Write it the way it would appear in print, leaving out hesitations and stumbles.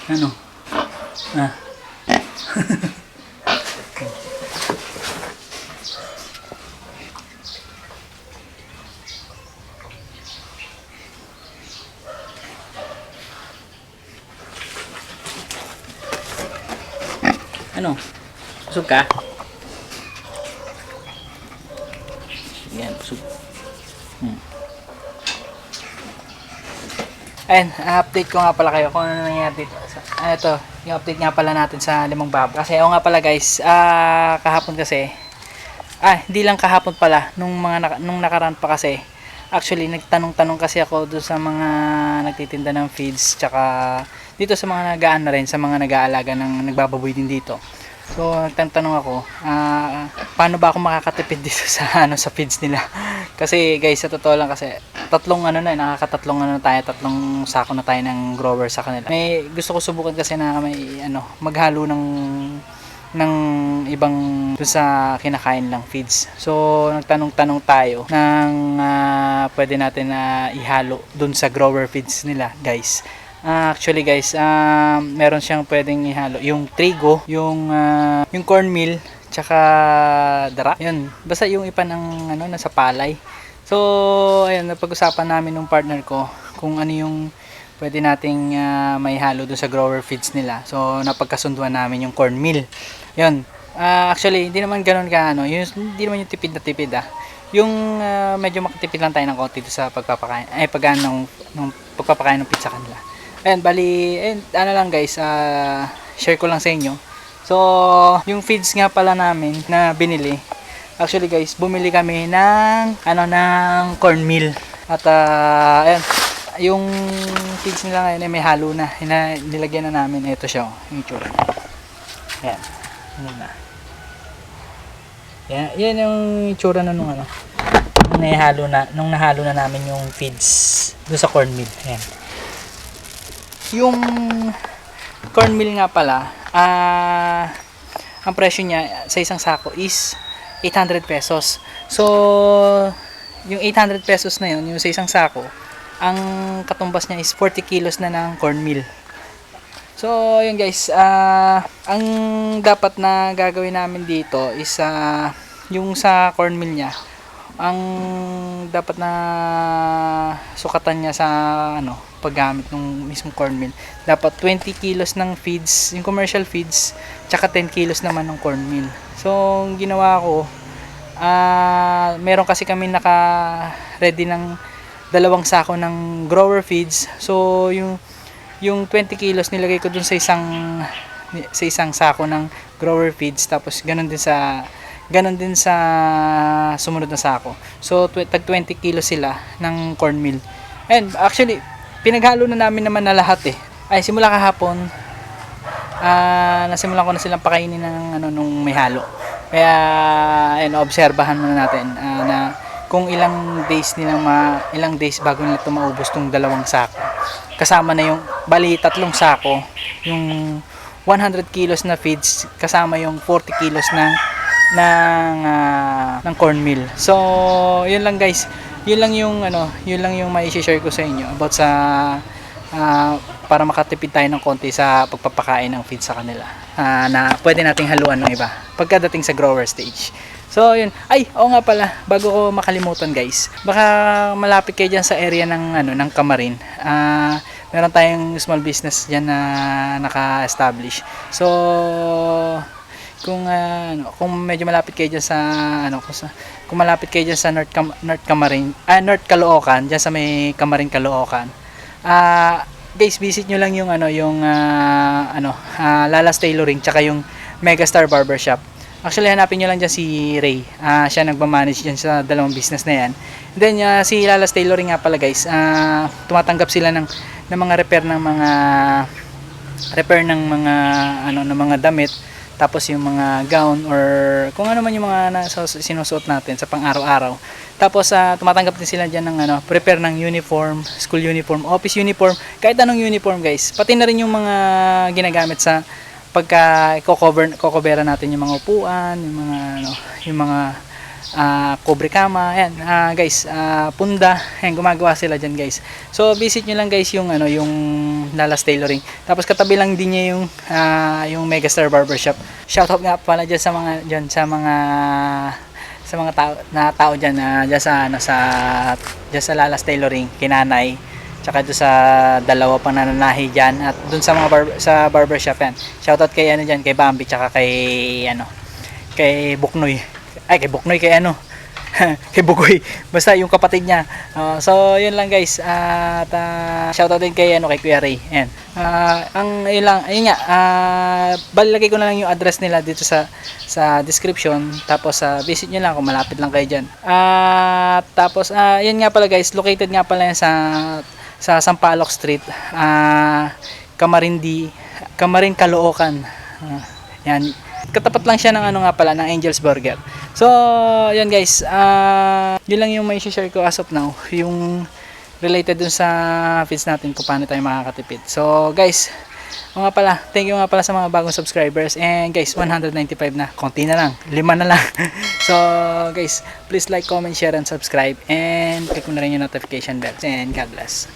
Ano? Ah. Ano? Busog ka? Yan, busog. Ayun, update ko nga pala kayo kung ano nangyari dito. Ito, yung update nga pala natin sa limang babo. Kasi nga pala guys, kahapon kasi, hindi lang kahapon pala, nung nakaraan pa kasi, actually nagtanong-tanong kasi ako doon sa mga nagtitinda ng feeds, tsaka dito sa mga nagaan na rin, sa mga nag-aalaga ng nagbababoy din dito. So nagtanong ako, paano ba ako makakatipid dito sa sa feeds nila? Kasi guys, sa totoo lang kasi nakakatatlong tatlong sako na tayo ng grower sa kanila. May gusto ko subukan kasi na may maghalo ng ibang dun sa kinakain lang feeds. So nagtanong-tanong tayo ng pwede natin na ihalo dun sa grower feeds nila, guys. Actually guys, meron siyang pwedeng ihalo, yung trigo, yung cornmeal, tsaka dara. Yun, basta yung ipa ng nasa palay. So, ayun, napag-usapan namin ng partner ko kung ano yung pwede nating maihalo doon sa grower feeds nila. So, napagkasunduan namin yung cornmeal. Yun. Actually, hindi naman ganoon hindi naman yung tipid na tipid Yung medyo makatipid lang tayo ng konti sa pagpapakain, pagpapakain ng pizza kanila. Ayan, bali, lang guys, share ko lang sa inyo. So, yung feeds nga pala namin na binili, actually guys, bumili kami ng cornmeal. At ayan, yung feeds nila ngayon ay may halo na. Nilagyan na namin. Ito siya, yung itsura. Ayan, yun na. Yan yung itsura na nung nahalo na namin yung feeds doon sa cornmeal. Ayan. Yung cornmeal nga pala, ang presyo niya sa isang sako is 800 pesos. So, yung 800 pesos na yun, yung sa isang sako, ang katumbas niya is 40 kilos na ng cornmeal. So, yun guys, ang dapat na gagawin namin dito is yung sa cornmeal niya, ang dapat na sukatan niya sa paggamit ng mismong cornmeal, dapat 20 kilos ng feeds, yung commercial feeds, tsaka 10 kilos naman ng cornmeal. So, ang ginawa ko, meron kasi kami naka-ready ng 2 sako ng grower feeds. So, yung 20 kilos nilagay ko dun sa isang sako ng grower feeds, tapos ganun din sa sumunod na sako. So, tag 20 kilos sila ng cornmeal. And actually, pinaghalo na namin naman na lahat simula kahapon, nasimulan ko na silang pakainin nung may halo. Kaya obserbahan muna natin na kung ilang days bago nila ito maubos tong 2 sako. Kasama na yung 3 sako, yung 100 kilos na feeds, kasama yung 40 kilos ng cornmeal. So, yun lang guys. Yun lang yung mai-share ko sa inyo about sa para makatipid tayo ng konti sa pagpapakain ng feed sa kanila. Na pwede nating haluan ng iba pagkadating sa grower stage. So, yun. Oo nga pala, bago ko makalimutan guys, baka malapit kayo dyan sa area ng Camarin. Meron tayong small business dyan na naka-establish. So, kung medyo malapit kayo dyan sa kung malapit kayo dyan sa North Caloocan, dyan sa may Camarin, Caloocan, guys, visit nyo lang yung Lala's Tailoring tsaka yung Megastar Barbershop. Actually, hanapin nyo lang dyan si Ray. Siya nagmamanage dyan sa 2 business na yan. And then si Lala's Tailoring nga pala guys, tumatanggap sila ng mga repair ng mga damit, tapos yung mga gown or kung ano man yung mga sinusuot natin sa pang-araw-araw. Tapos tumatanggap din sila diyan ng prepare ng uniform, school uniform, office uniform, kahit anong uniform guys. Pati na rin yung mga ginagamit sa pagka cover natin yung mga upuan, yung mga Kobre Kama, ayan, guys, Punda, ayan, gumagawa sila dyan guys. So visit nyo lang guys yung yung Lalas Tailoring. Tapos katabi lang din niya yung Megastar Barbershop. Shoutout nga pala dyan sa mga tao diyan diyan sa Lalas Tailoring, kinanay, tsaka doon sa dalawa pang nananahi diyan, at doon sa mga barbershop yan. Shoutout kay diyan, kay Bambi, tsaka kay Buknoy. Ay, kay Buknoy, kay kay Bugoy, basta yung kapatid niya. So yun lang guys, at shoutout din kay kay Kuya Ray. Ayan. Ayun nga, balagay ko na lang yung address nila dito sa description, tapos visit nyo lang kung malapit lang kayo diyan. Tapos yun nga pala guys, located nga pala yan sa Sampaloc Street, Camarin, Caloocan. Yan, katapat lang siya ng nga pala, ng Angel's Burger. So yun guys, yun lang yung may share ko as of now, yung related dun sa feeds natin kung paano tayo makakatipid. So guys, nga pala, thank you nga pala sa mga bagong subscribers. And guys, 195 na, konti na lang, 5 na lang. So guys, please like, comment, share, and subscribe, and click mo na rin yung notification bell. And God bless.